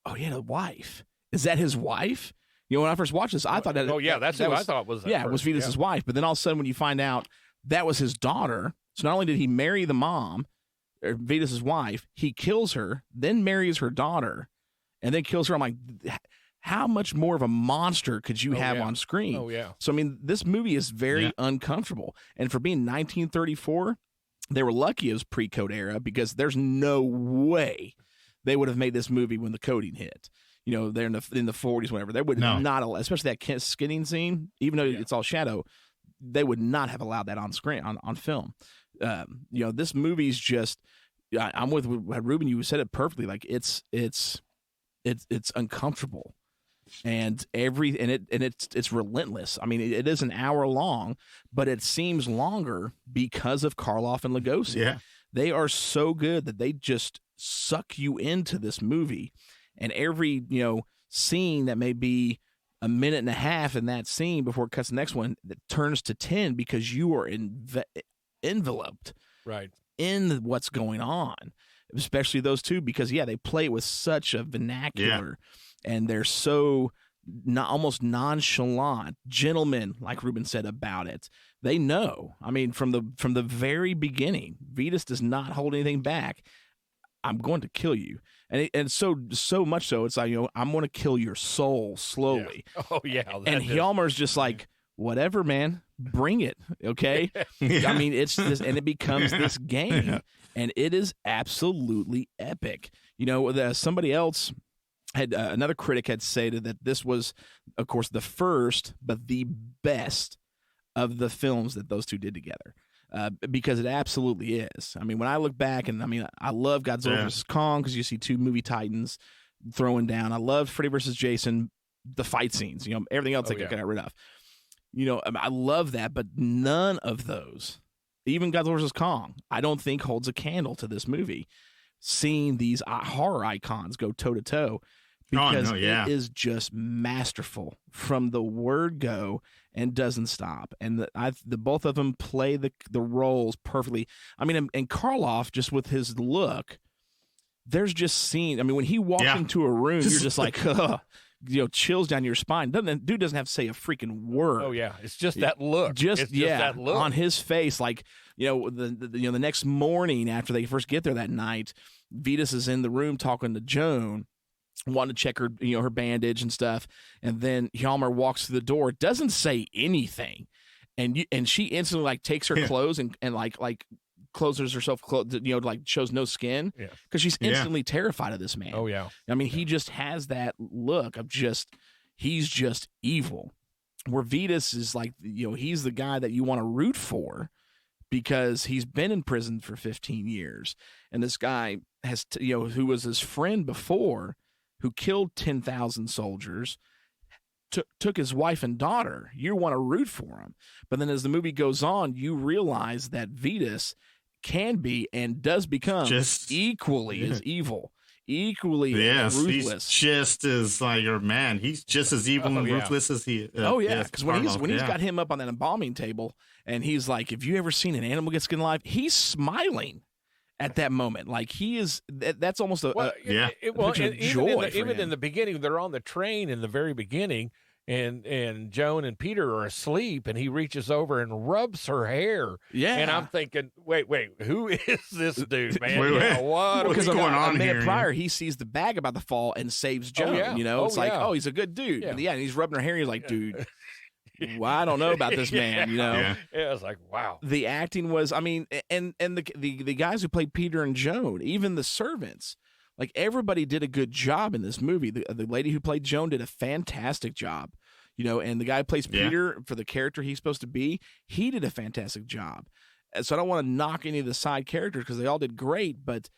oh yeah, the wife. Is that his wife? When I first watched this, I thought that. Oh yeah, that's who I thought was. It was Vitas' wife. But then all of a sudden, when you find out that was his daughter, so not only did he marry the mom, or Vitas' wife, he kills her, then marries her daughter, and then kills her. I'm like, how much more of a monster could you have on screen? Oh yeah. So I mean, this movie is very uncomfortable, and for being 1934, they were lucky it was pre-code era because there's no way they would have made this movie when the coding hit. They're in the 40s, whatever. They would not, especially that skinning scene, even though it's all shadow, they would not have allowed that on screen, on film. This movie's just, I'm with Ruben. You said it perfectly. Like it's uncomfortable, and it's relentless. I mean, it is an hour long, but it seems longer because of Karloff and Lugosi. Yeah, they are so good that they just suck you into this movie. And every, scene that may be a minute and a half in that scene before it cuts the next one, that turns to 10 because you are enveloped in what's going on, especially those two, because, they play it with such a vernacular and they're so almost nonchalant, gentlemen, like Ruben said about it. They know. I mean, from the very beginning, Vitas does not hold anything back. I'm going to kill you. And so much so, it's like, I'm going to kill your soul slowly. Yeah. Oh, yeah. And Hjalmar's just like, whatever, man, bring it, okay? I mean, it's this, and it becomes this game, and it is absolutely epic. Somebody else had, another critic had stated that this was, of course, the first, but the best of the films that those two did together. Because it absolutely is. I mean, when I look back, and I mean, I love Godzilla vs. Kong because you see two movie titans throwing down. I love Freddy vs. Jason, the fight scenes, everything else they got rid of. I love that, but none of those, even Godzilla vs. Kong, I don't think holds a candle to this movie. Seeing these horror icons go toe to toe, because it is just masterful from the word go and doesn't stop. And the both of them play the roles perfectly. I mean, and Karloff, just with his look, there's just scene. I mean, when he walks into a room, you're just like, chills down your spine. Dude doesn't have to say a freaking word. Oh yeah, it's just that look. Just that look on his face. Like, the next morning after they first get there that night, Vitas is in the room talking to Joan, wanting to check her, her bandage and stuff. And then Hjalmar walks through the door, doesn't say anything. And she instantly like takes her clothes and like closes herself, like shows no skin because she's instantly terrified of this man. Oh yeah. I mean, he just has that look of he's just evil. Where Vitas is like, he's the guy that you want to root for because he's been in prison for 15 years. And this guy has, who was his friend before, who killed 10,000 soldiers, took his wife and daughter. You want to root for him. But then as the movie goes on, you realize that Vitas can be and does become just equally as evil, equally ruthless. He's just as like your man. He's just as evil and ruthless as he. Because when he's got him up on that embalming table and he's like, "Have you ever seen an animal get skinned alive?" He's smiling at that moment, like he is. That's almost a joy. Even in the beginning, they're on the train in the very beginning. And Joan and Peter are asleep, and he reaches over and rubs her hair. Yeah, and I'm thinking, wait, who is this dude, man? What's going on a minute here? Prior, he sees the bag about to fall and saves Joan. It's like, he's a good dude. And he's rubbing her hair. And he's like, dude, well, I don't know about this man. Yeah, I was like, wow. The acting was, I mean, and the guys who played Peter and Joan, even the servants. Like, everybody did a good job in this movie. The lady who played Joan did a fantastic job, and the guy who plays Peter for the character he's supposed to be, he did a fantastic job. And so I don't want to knock any of the side characters because they all did great, but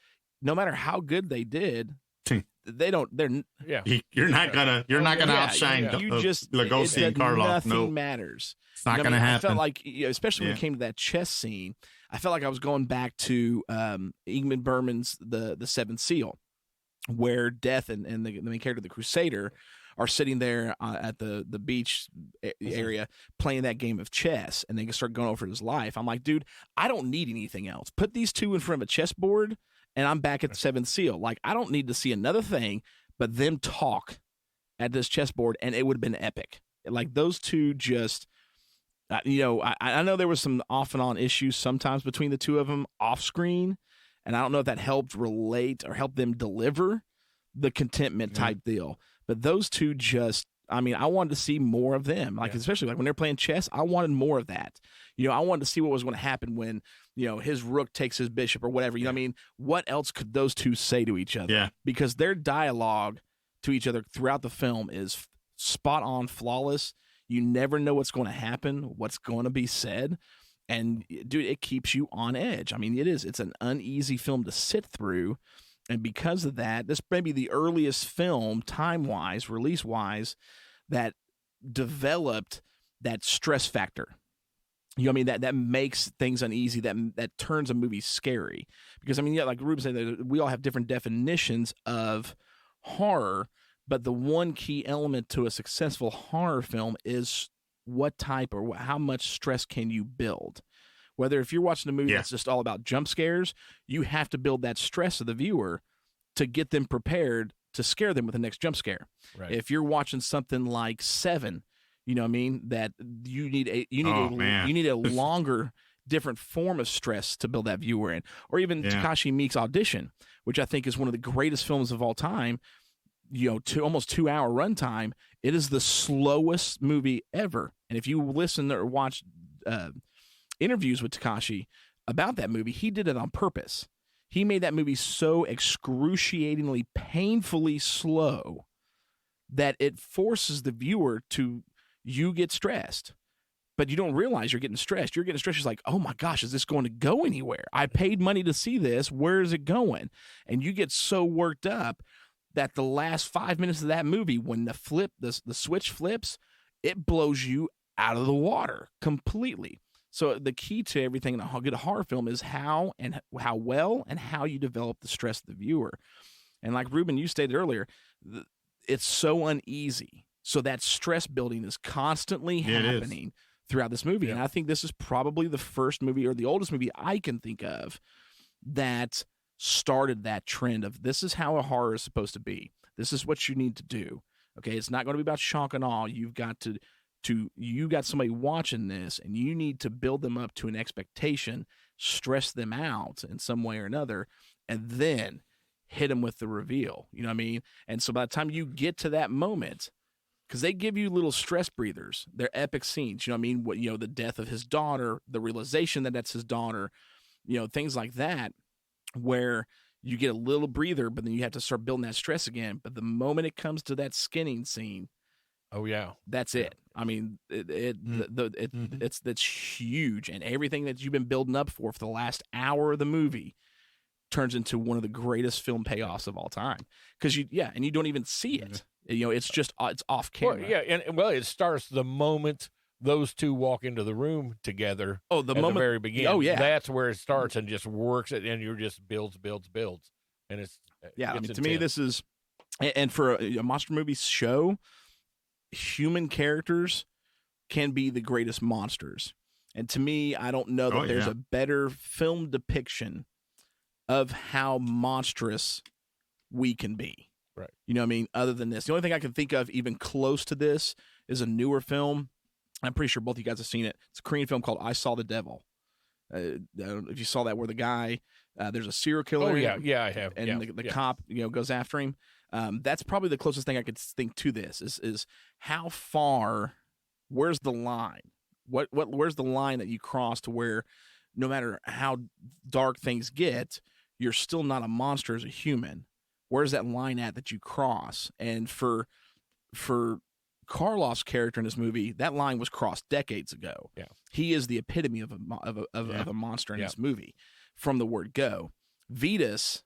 no matter how good they did, you're not gonna outshine Lugosi and Karloff. Nothing matters. It's not gonna happen. I felt like, especially when it came to that chess scene, I felt like I was going back to Ingmar Bergman's the Seventh Seal. where Death and the main character, the Crusader, are sitting there at the beach area playing that game of chess, and they can start going over his life. I'm like, dude, I don't need anything else. Put these two in front of a chessboard, and I'm back at the Seventh Seal. Like, I don't need to see another thing but them talk at this chessboard, and it would have been epic. Like, those two just, I know there was some off and on issues sometimes between the two of them off screen, and I don't know if that helped relate or help them deliver the contentment type deal. But those two just, I wanted to see more of them. Like, especially like when they're playing chess, I wanted more of that. I wanted to see what was going to happen when, his rook takes his bishop or whatever. What else could those two say to each other? Yeah. Because their dialogue to each other throughout the film is spot on, flawless. You never know what's going to happen, what's going to be said. And, dude, it keeps you on edge. It's an uneasy film to sit through. And because of that, this may be the earliest film, time-wise, release-wise, that developed that stress factor. That makes things uneasy, that turns a movie scary. Because, like Ruben said, we all have different definitions of horror, but the one key element to a successful horror film is what type or how much stress can you build. Whether if you're watching a movie that's just all about jump scares, you have to build that stress of the viewer to get them prepared to scare them with the next jump scare. Right. If you're watching something like Seven, that you need a longer, different form of stress to build that viewer in. Or even Takashi Miike's Audition, which I think is one of the greatest films of all time. Almost 2 hour runtime. It is the slowest movie ever. And if you listen or watch interviews with Takashi about that movie, he did it on purpose. He made that movie so excruciatingly, painfully slow that it forces the viewer to, you get stressed, but you don't realize you're getting stressed. You're getting stressed. It's like, oh my gosh, is this going to go anywhere? I paid money to see this. Where is it going? And you get so worked up that the last 5 minutes of that movie, when the switch flips, it blows you out of the water completely. So the key to everything in a good horror film is how well and how you develop the stress of the viewer. And like Ruben, you stated earlier, it's so uneasy. So that stress building is constantly happening throughout this movie. Yeah. And I think this is probably the first movie or the oldest movie I can think of that started that trend of this is how a horror is supposed to be. This is what you need to do. Okay, it's not going to be about shock and awe. You've got you got somebody watching this, and you need to build them up to an expectation, stress them out in some way or another, and then hit them with the reveal. You know what I mean? And so by the time you get to that moment, because they give you little stress breathers, they're epic scenes. You know what I mean? The death of his daughter, the realization that that's his daughter, things like that, where you get a little breather, but then you have to start building that stress again. But the moment it comes to that skinning scene, oh yeah, that's it. I mean, that's huge, and everything that you've been building up for the last hour of the movie turns into one of the greatest film payoffs of all time. Because and you don't even see it. It's just it's off camera. Well, it starts the moment those two walk into the room together. Oh, the moment, the very beginning. Oh yeah, that's where it starts and just works it, and you're just builds, and it's to me this is, and for a monster movie show, human characters can be the greatest monsters. And to me, I don't know that there's a better film depiction of how monstrous we can be. Right. You know what I mean? Other than this, the only thing I can think of even close to this is a newer film. I'm pretty sure both of you guys have seen it. It's a Korean film called I Saw the Devil. I don't know if you saw that, where the guy, there's a serial killer. Oh, yeah, I have. And the cop, goes after him. That's probably the closest thing I could think to this is how far, where's the line? Where's the line that you cross to where no matter how dark things get, you're still not a monster as a human? Where's that line at that you cross? And for Karloff's character in this movie, that line was crossed decades ago. Yeah. He is the epitome of a monster in this movie from the word go. Vitas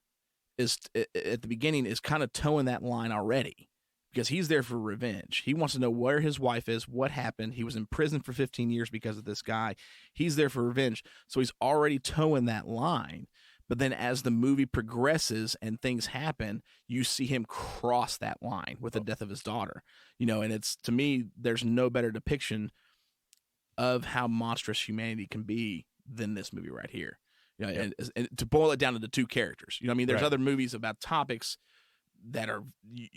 is at the beginning is kind of towing that line already because he's there for revenge. He wants to know where his wife is, what happened. He was in prison for 15 years because of this guy. He's there for revenge. So he's already towing that line. But then as the movie progresses and things happen, you see him cross that line with the death of his daughter. And it's, to me, there's no better depiction of how monstrous humanity can be than this movie right here. And to boil it down into two characters. There's other movies about topics that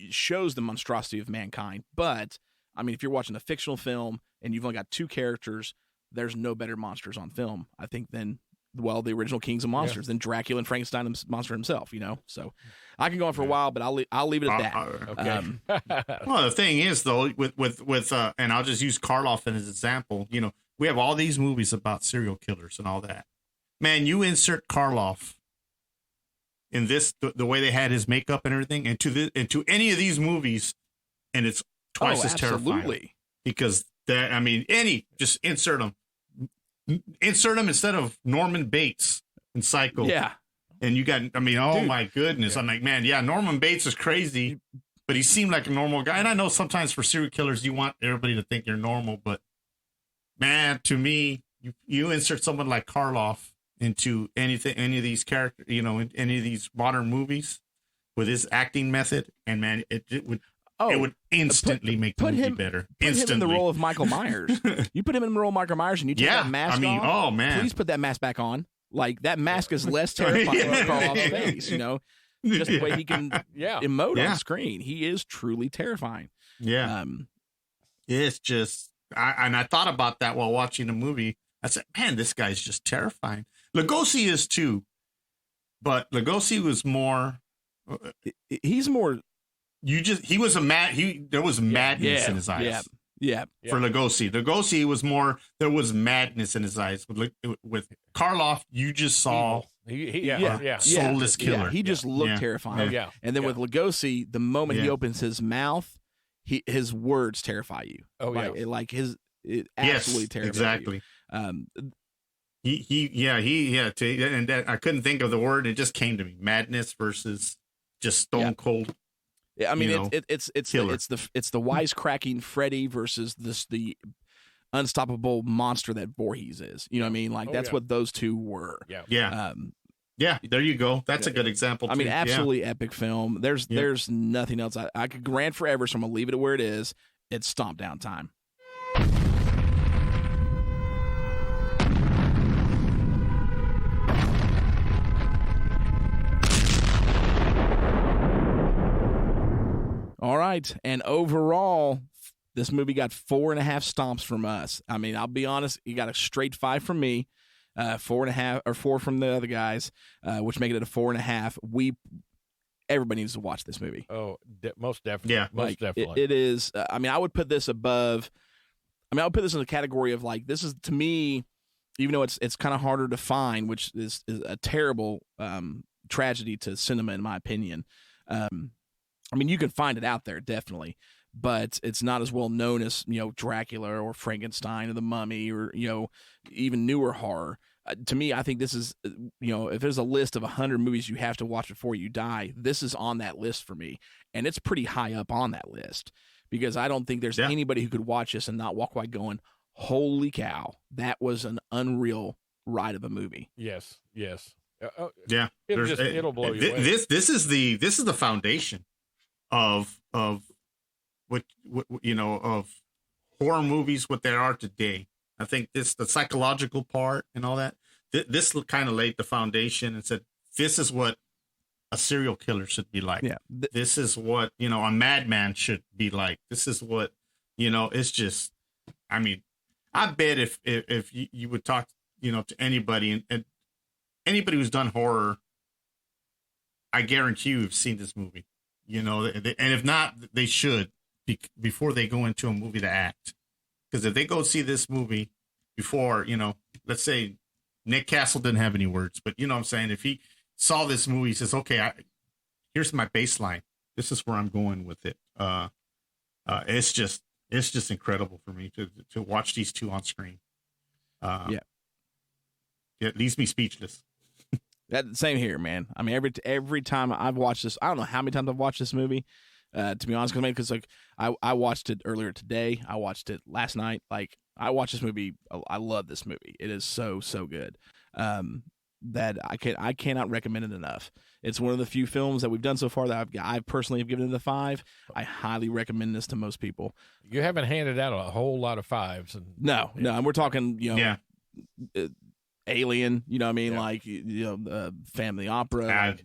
shows the monstrosity of mankind, but if you're watching a fictional film and you've only got two characters, there's no better monsters on film, I think, than the original Kings of Monsters, than Dracula and Frankenstein monster himself. So I can go on for a while, but I'll leave it at that. Okay. Well, the thing is, though, with and I'll just use Karloff as an example. We have all these movies about serial killers and all that. Man, you insert Karloff in this, the way they had his makeup and everything, into any of these movies, and it's twice as terrifying. Because just insert them. Insert him instead of Norman Bates in Psycho. Yeah. And you got, Dude. My goodness. Yeah. I'm like, man, yeah, Norman Bates is crazy, but he seemed like a normal guy. And I know sometimes for serial killers, you want everybody to think you're normal, but man, to me, you insert someone like Karloff into any of these characters, in any of these modern movies with his acting method, and man, it would instantly make the movie better. Put him in the role of Michael Myers. You put him in the role of Michael Myers and you take that mask off. Oh, man. Please put that mask back on. Like, that mask is less terrifying than Karloff's face, Just the way he can emote on screen. He is truly terrifying. Yeah. It's just, I thought about that while watching the movie. I said, man, this guy's just terrifying. Lugosi is too, but Lugosi was more. He's more. There was madness in his eyes. Yeah. For Lugosi. Lugosi was more, there was madness in his eyes. With Karloff, you just saw soulless killer. Yeah. He just looked terrifying. Yeah. And then with Lugosi, the moment he opens his mouth, his words terrify you. Oh, It absolutely terrifies exactly. you. And that, I couldn't think of the word. It just came to me. Madness versus just stone cold. Yeah, it's the wisecracking Freddy versus the unstoppable monster that Voorhees is. You know what I mean? Like, that's what those two were. Yeah. There you go. That's a good example. Too. Absolutely epic film. There's nothing else I could rant forever, so I'm gonna leave it where it is. It's Stompdown time. All right, and overall, this movie got 4.5 stomps from us. I'll be honest, you got a straight 5 from me, 4.5 or 4 from the other guys, which make it a 4.5. Everybody needs to watch this movie. Oh, most definitely. Yeah, most definitely. It is. I would put this above. I would put this in the category of, like, this is, to me, even though it's kind of harder to find, which is a terrible tragedy to cinema, in my opinion. You can find it out there, definitely, but it's not as well known as, Dracula or Frankenstein or The Mummy or, even newer horror. To me, I think this is, if there's a list of 100 movies you have to watch before you die, this is on that list for me. And it's pretty high up on that list because I don't think there's anybody who could watch this and not walk away going, holy cow, that was an unreal ride of a movie. Yes. It'll blow you away. This is the foundation of what of horror movies, what they are today. I think the psychological part and all that. This kind of laid the foundation and said, this is what a serial killer should be like. Yeah. This is what, a madman should be like. This is what, it's just, I bet if you would talk, to anybody and anybody who's done horror, I guarantee you've seen this movie, and if not, they should before they go into a movie to act. Because if they go see this movie before, let's say Nick Castle didn't have any words, but what I'm saying, if he saw this movie, he says, okay, here's my baseline. This is where I'm going with it. It's just incredible for me to watch these two on screen. It leaves me speechless. That same here, man. Every time I've watched this, I don't know how many times I've watched this movie. To be honest, because I watched it earlier today. I watched it last night. Like, I watched this movie. I love this movie. It is so good. that I cannot recommend it enough. It's one of the few films that we've done so far that I personally have given it a 5. I highly recommend this to most people. You haven't handed out a whole lot of 5s. No, and we're talking, Alien, you know what I mean? Like, family opera.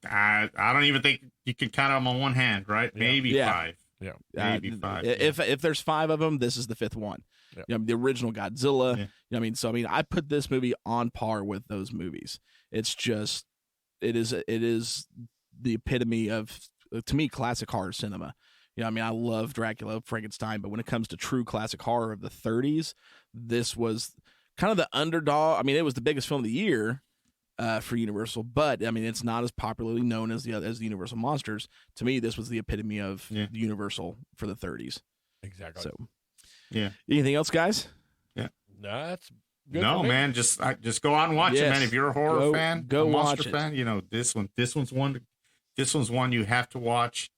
I don't even think you can count them on one hand, right? Maybe 5. Yeah. Maybe 5. If there's 5 of them, this is the 5th one. Yeah. The original Godzilla. Yeah. I put this movie on par with those movies. It's just, it is the epitome of, to me, classic horror cinema. I love Dracula, Frankenstein, but when it comes to true classic horror of the 30s, this was kind of the underdog. It was the biggest film of the year for Universal, but it's not as popularly known as the Universal monsters. To me, this was the epitome of Universal for the 30s. Exactly. So, yeah. Anything else, guys? Yeah. No, that's good. No, man. Just go out and watch it, man. If you're a horror fan, go a watch monster it. fan, this one's one you have to watch,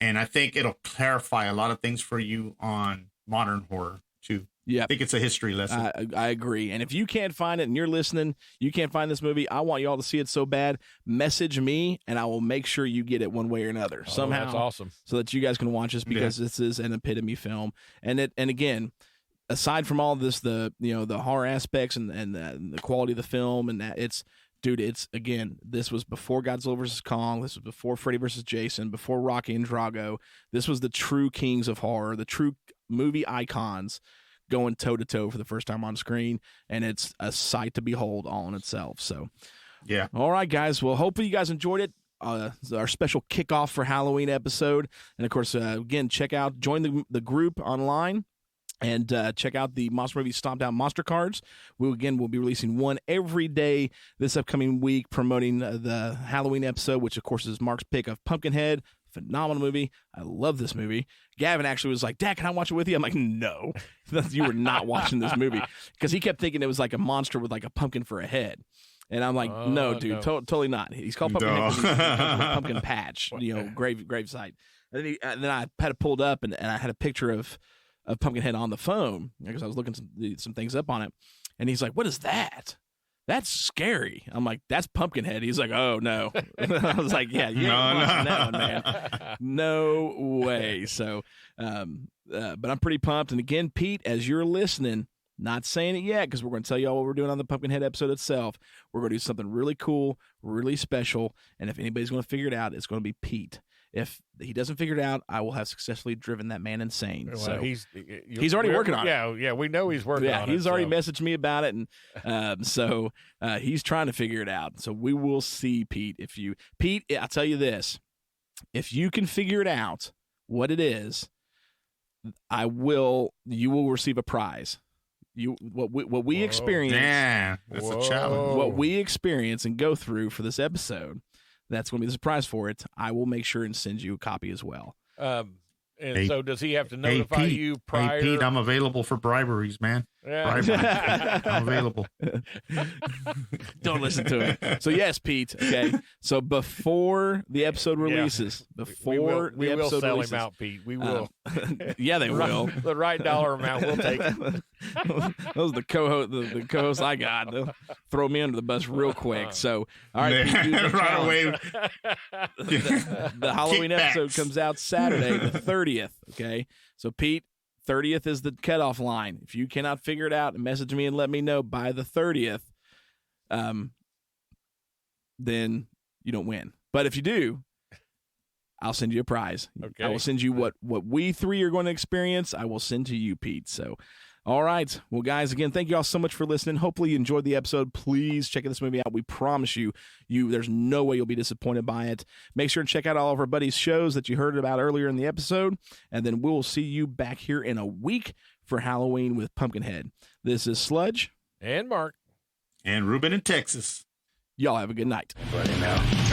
and I think it'll clarify a lot of things for you on modern horror too. Yeah, I think it's a history lesson. I agree. And if you can't find it and you're listening, you can't find this movie, I want you all to see it so bad. Message me, and I will make sure you get it one way or another somehow. That's awesome. So that you guys can watch this, because this is an epitome film. And again, aside from all this, the horror aspects and the quality of the film, and that it's again, this was before Godzilla vs. Kong. This was before Freddy vs. Jason, before Rocky and Drago. This was the true kings of horror, the true movie icons, going toe-to-toe for the first time on screen, and it's a sight to behold all in itself. So, yeah. All right, guys. Well, hopefully you guys enjoyed it. Our special kickoff for Halloween episode. And, of course, again, join the group online, and check out the Monster Movie Stompdown Monster Cards. We'll be releasing one every day this upcoming week, promoting the Halloween episode, which, of course, is Mark's pick of Pumpkinhead. Phenomenal movie. I love this movie. Gavin actually was like, Dad, can I watch it with you? I'm like, no, you were not watching this movie, because he kept thinking it was like a monster with like a pumpkin for a head. And I'm like, no, dude, totally not. He's called Pumpkinhead because he's a pumpkin patch, gravesite. And then I had it pulled up, and I had a picture of Pumpkinhead on the phone, because I was looking some things up on it. And he's like, what is that? That's scary. I'm like, that's Pumpkinhead. He's like, oh, no. I was like, yeah, you ain't watching that one, man. No way. So, but I'm pretty pumped. And again, Pete, as you're listening, not saying it yet, because we're going to tell you all what we're doing on the Pumpkinhead episode itself. We're going to do something really cool, really special. And if anybody's going to figure it out, it's going to be Pete. If he doesn't figure it out, I will have successfully driven that man insane. Well, so he's already working on it. Yeah, we know he's working on it. He's already messaged me about it, and so he's trying to figure it out. So we will see, Pete. Pete, I'll tell you this: if you can figure it out, what it is, you will receive a prize. What we experience, that's a challenge. What we experience and go through for this episode. That's going to be the surprise for it. I will make sure and send you a copy as well. So does he have to notify you prior? Hey, Pete, I'm available for briberies, man. Yeah. Briberies. I'm available. Don't listen to him. So, yes, Pete. Okay. So, before the episode releases, we will sell him out, Pete. We will. Yeah, they will. The right dollar amount, we'll take it. Those are the co-hosts I got. They'll throw me under the bus real quick. So, all right, Pete, right away. The Halloween episode comes out Saturday, the 30th. Okay. So, Pete, 30th is the cutoff line. If you cannot figure it out, message me and let me know by the 30th, then you don't win. But if you do, I'll send you a prize. Okay. I will send you what we three are going to experience. I will send to you, Pete. So, all right. Well, guys, again, thank you all so much for listening. Hopefully you enjoyed the episode. Please check this movie out. We promise you, there's no way you'll be disappointed by it. Make sure and check out all of our buddies' shows that you heard about earlier in the episode. And then we'll see you back here in a week for Halloween with Pumpkinhead. This is Sludge. And Mark. And Ruben in Texas. Y'all have a good night. Ready now.